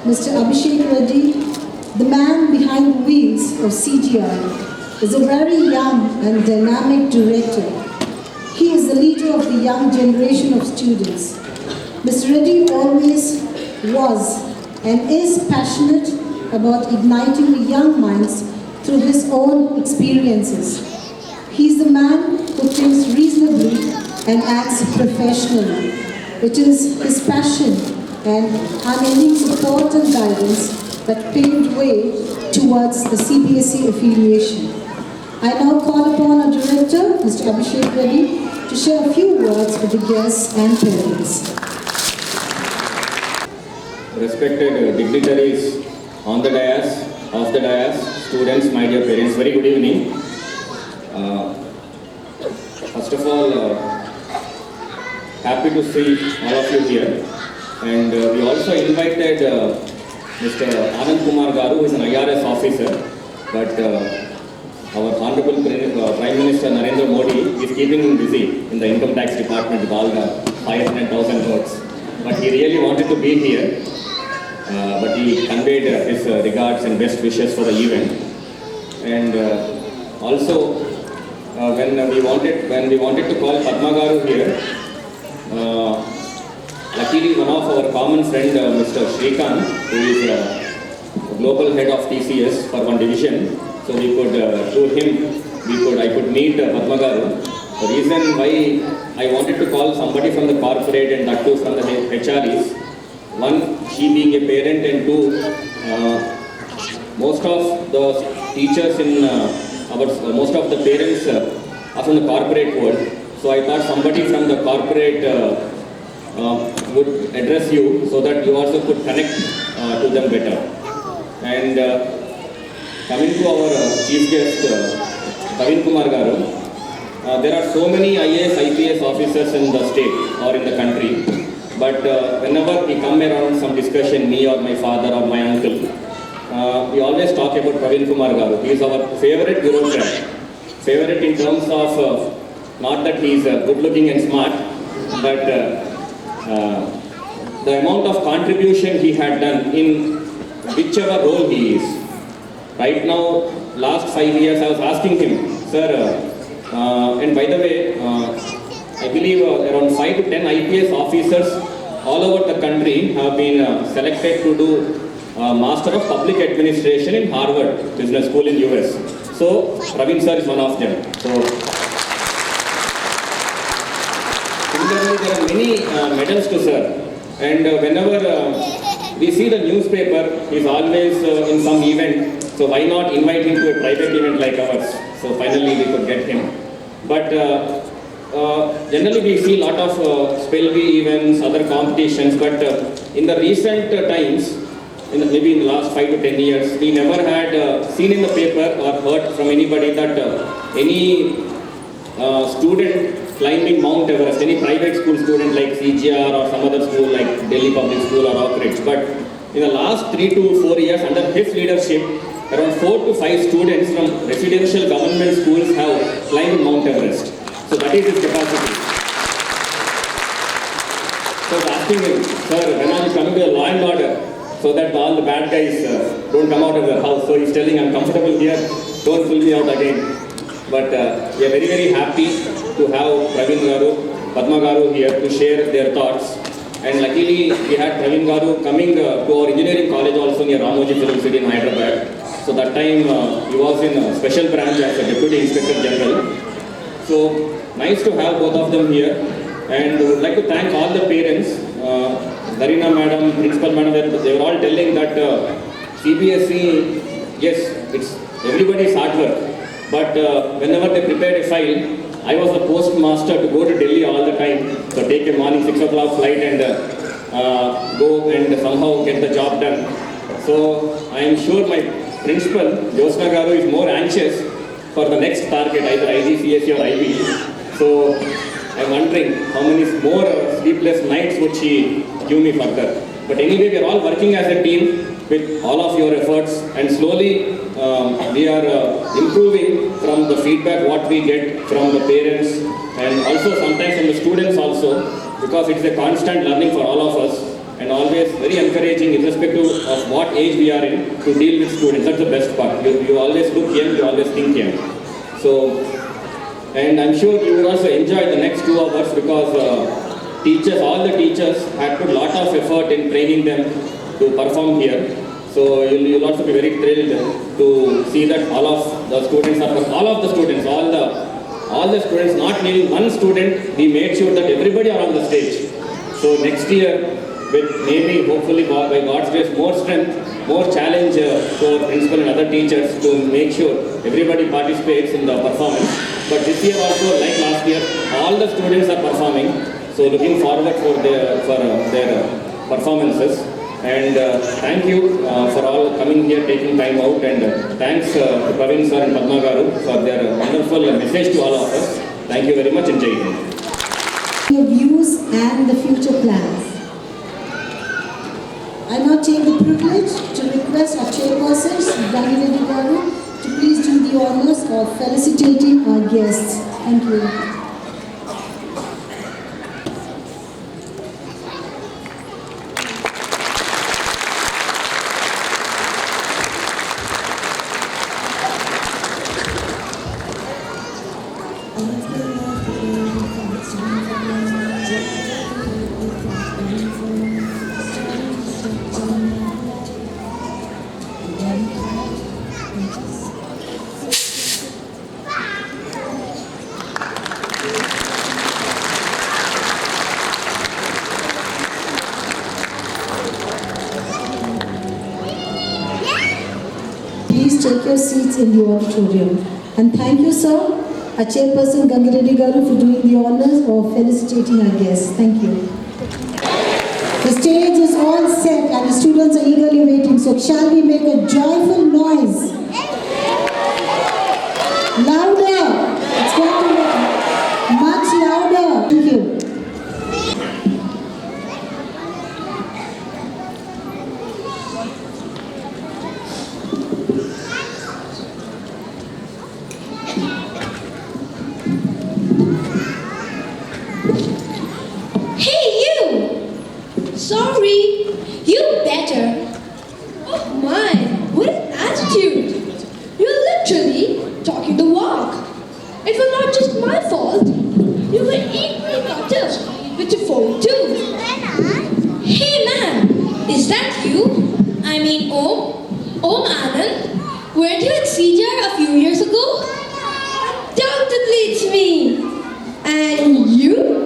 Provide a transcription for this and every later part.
Mr. Abhishek Reddy, the man behind the wheels of CGI, is a very young and dynamic director. He is the leader of the young generation of students. Mr. Reddy always was and is passionate about igniting the young minds through his own experiences. He is the man who thinks reasonably and acts professionally. It is his passion and unending support and guidance that paved way towards the CBSE affiliation. I now call upon our director, Mr. Abhishek Reddy, to share a few words with the guests and parents. Respected dignitaries on the dais, off the dais, students, my dear parents, very good evening. First of all, happy to see all of you here. And we also invited Mr. Anand Kumar Garu, who is an IRS officer, but our Honorable Prime Minister Narendra Modi is keeping him busy in the income tax department with all the 500,000 notes. But he really wanted to be here, but he conveyed his regards and best wishes for the event. And also, when we wanted to call Padma Garu here, luckily one of our common friend, Mr. Shrikant, who is global head of TCS for one division, so we could I could meet Padma Garu. The reason why I wanted to call somebody from the corporate and that too from the HREs, one, she being a parent, and two, most of the teachers in most of the parents are from the corporate world. So I thought somebody from the corporate would address you so that you also could connect to them better. And coming to our chief guest, Praveen Kumar Garu, there are so many IAS, IPS officers in the state or in the country, but whenever we come around some discussion, me or my father or my uncle, we always talk about Praveen Kumar Garu. He is our favorite bureaucrat. Favorite in terms of not that he is good looking and smart, but the amount of contribution he had done in whichever role he is. Right now, last 5 years, I was asking him, sir, and by the way, I believe around 5 to 10 IPS officers all over the country have been selected to do Master of Public Administration in Harvard Business School in US. So, Praveen sir is one of them. So, similarly, there are many medals to sir. And whenever we see the newspaper, he is always in some event. So, why not invite him to a private event like ours? So, finally, we could get him. But generally, we see a lot of Spelby events, other competitions. But in the recent times, maybe in the last 5 to 10 years, we never had seen in the paper or heard from anybody that any student climbing Mount Everest, any private school student like CGR or some other school like Delhi Public School or Oak Ridge. But in the last 3 to 4 years, under his leadership, around 4 to 5 students from residential government schools have climbed Mount Everest. So that is his capacity. So I was asking him, sir, when are you coming to the law and order? So that all the bad guys don't come out of their house. So he's telling, I'm comfortable here, don't pull me out again. But we are very, very happy to have Praveen Garu, Padma Garu here to share their thoughts. And luckily, we had Praveen Garu coming to our engineering college also near Ramoji Film City in Hyderabad. So that time he was in a special branch as a Deputy Inspector General. So nice to have both of them here. And we would like to thank all the parents. Zarina madam, principal madam, they were all telling that CBSE, yes, it's everybody's hard work. But whenever they prepared a file, I was the postmaster to go to Delhi all the time. So take a morning 6 o'clock flight and go and somehow get the job done. So I am sure my principal, Josna Garu, is more anxious for the next target, either IGCSE or IB. So I am wondering how many more sleepless nights would she give me further. But anyway, we are all working as a team with all of your efforts, and slowly we are improving from the feedback what we get from the parents and also sometimes from the students also, because it is a constant learning for all of us. and always very encouraging, irrespective of what age we are in, to deal with students. That's the best part. You always look young, you always think young. So, and I'm sure you will also enjoy the next 2 hours because teachers, all the teachers had put a lot of effort in training them to perform here. So you'll also be very thrilled to see that all of the students, not leaving one student, we made sure that everybody are on the stage. So next year, with maybe hopefully by God's grace, more strength, more challenge to our principal and other teachers to make sure everybody participates in the performance. But this year also, like last year, all the students are performing. So looking forward for their performances. And thank you for all coming here, taking time out, and thanks to Praveen sir and Padma Garu for their wonderful message to all of us. Thank you very much and Jai Hind. Your views and the future plans. I now take the privilege to request our chairperson, Gangireddy Garu, to please do the honors of felicitating our guests. Thank you. Please take your seats in the auditorium. And thank you, sir, our chairperson Gangireddy Garu, for doing the honors of felicitating our guests. Thank you. The stage is all set and the students are eagerly waiting. So shall we make a joyful noise? Louder! It's going to be much louder. Thank you. Sorry, you better. Oh my, what an attitude. You're literally talking the walk. It was not just my fault. You were equally caught up with your phone too. Hey man, is that you? I mean Om Anand? Weren't you at CJR a few years ago? Undoubtedly it's me. And you're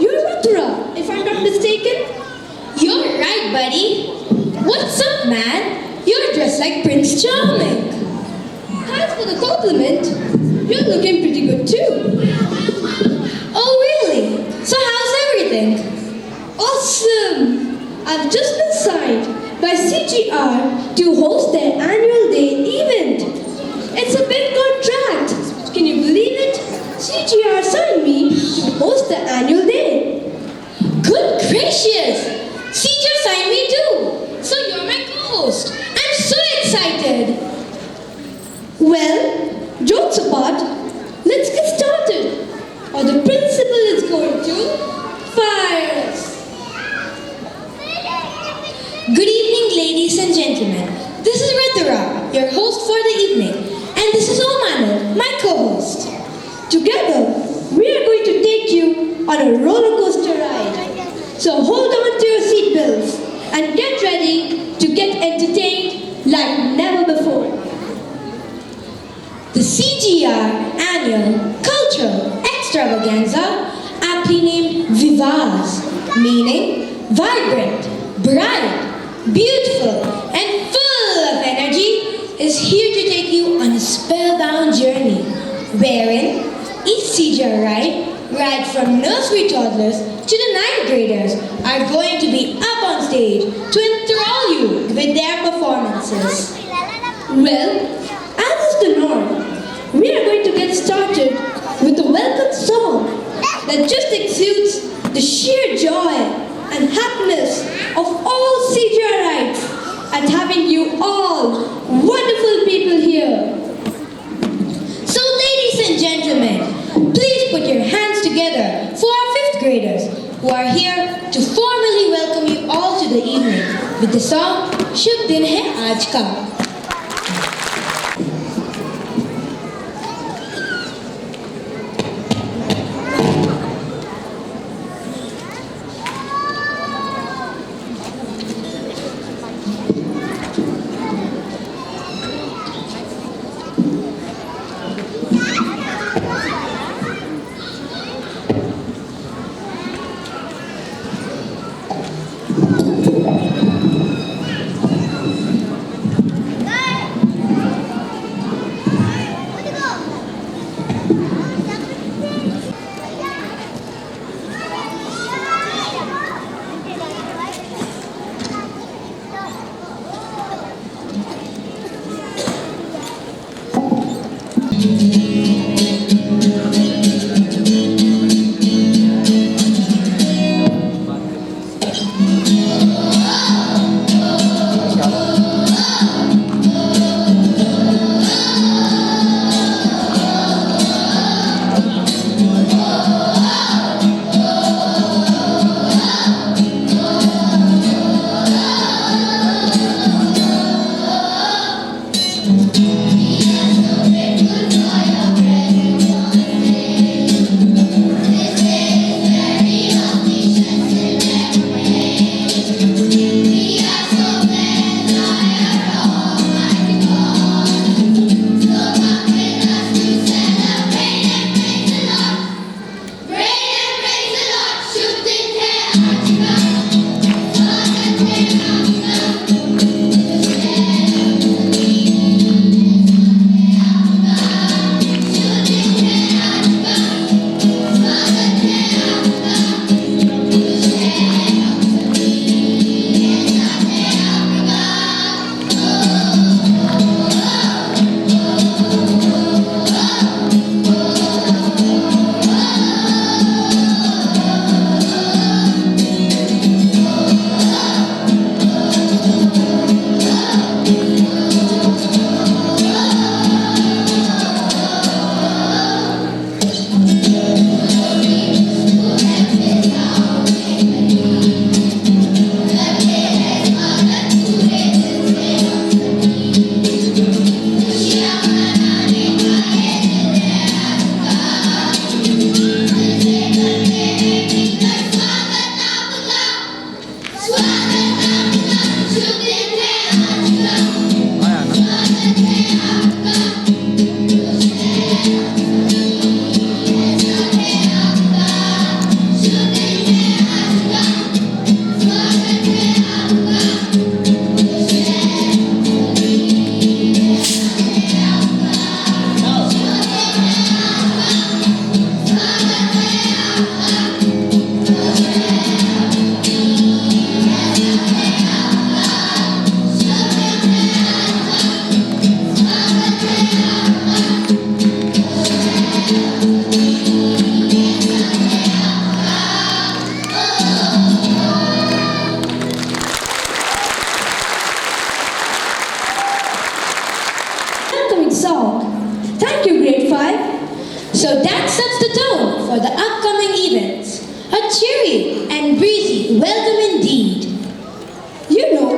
Mathura, if I'm not mistaken. You're right, buddy. What's up, man? You're dressed like Prince Charming. Thanks for the compliment. You're looking pretty good too. Oh, really? So how's everything? Awesome! I've just been signed by CGR to host their annual day event. It's a big contract. Can you believe it? CGR signed me to host the annual day. Good gracious! CGR signed me too. So you're my co-host. I'm so excited. Well, jokes apart, let's get started. Or the principal is going to fire us. Good evening, ladies and gentlemen. This is Rithira, your host for the evening. And this is Omanal, my co-host. Together, we are going to take you on a roller coaster ride. So hold on to your seatbelts and get ready to get entertained like never before. The CGR Annual Cultural Extravaganza, aptly named Vivaz, meaning vibrant, bright, beautiful, and full of energy, is here to take you on a spellbound journey, wherein each CGR right from nursery toddlers to the 9th graders, are going to be up on stage to enthrall you with their performances. Well, as is the norm, we are going to get started with a welcome song that just exudes the sheer joy and happiness of all CGRites at having you all wonderful people here. So ladies and gentlemen, please put your hands together for our 5th graders who are here to formally welcome you all to the with the song शुभ दिन है आज का. Thank you, Grade 5. So that sets the tone for the upcoming events. A cheery and breezy welcome indeed. You know,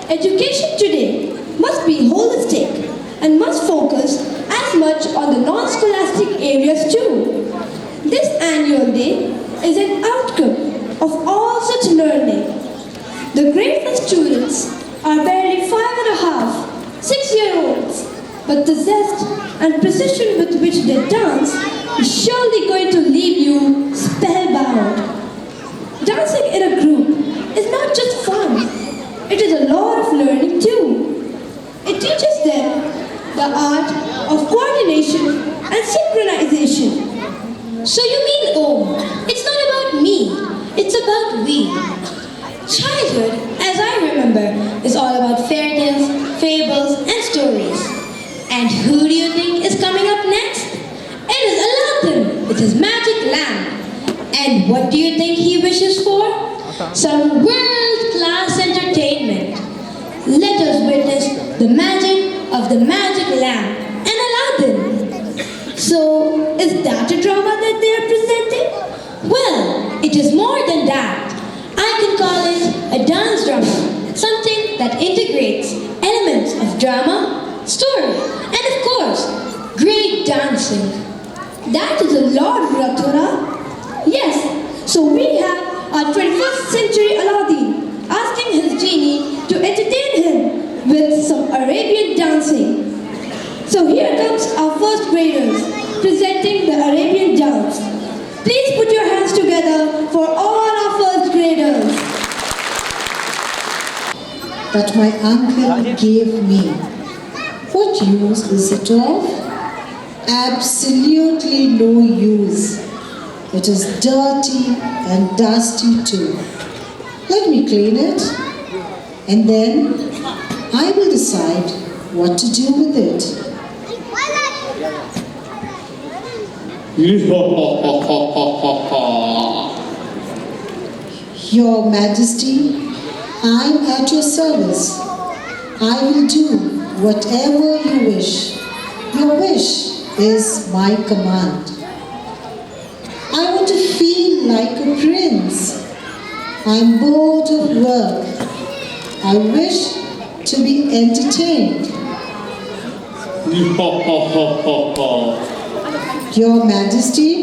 education today must be holistic and must focus as much on the non-scholastic areas too. This annual day is an outcome of all such learning. The grade 1 students are barely 5.5, 6-year-olds, but the zest and precision with which they dance is surely going to leave you spellbound. Dancing in a group is not just fun, it is a lot of learning too. It teaches them the art of coordination and synchronization. So you mean, oh, it's not about me, it's about we. Childhood, as I remember, is all about fairy tales, fables, and stories. And who do you think is coming up next? It is Aladdin with his magic lamp. And what do you think he wishes for? Some world-class entertainment. Let us witness the magic of the magic lamp and Aladdin. So, is that a drama that they are presenting? Well, it is more than that. I can call it a dance drama. something that integrates elements of drama, story, and of course, great dancing. That is a lot, Rathura. Yes, so we have our 21st century Aladdin asking his genie to entertain him with some Arabian dancing. So here comes our first graders presenting the Arabian dance. Please put your hands together for all our first graders. That my uncle gave me. What use is it of? Absolutely no use. It is dirty and dusty too. Let me clean it, and then I will decide what to do with it. Your Majesty, I am at your service. I will do whatever you wish. Your wish is my command. I want to feel like a prince. I'm bored of work. I wish to be entertained. Your Majesty,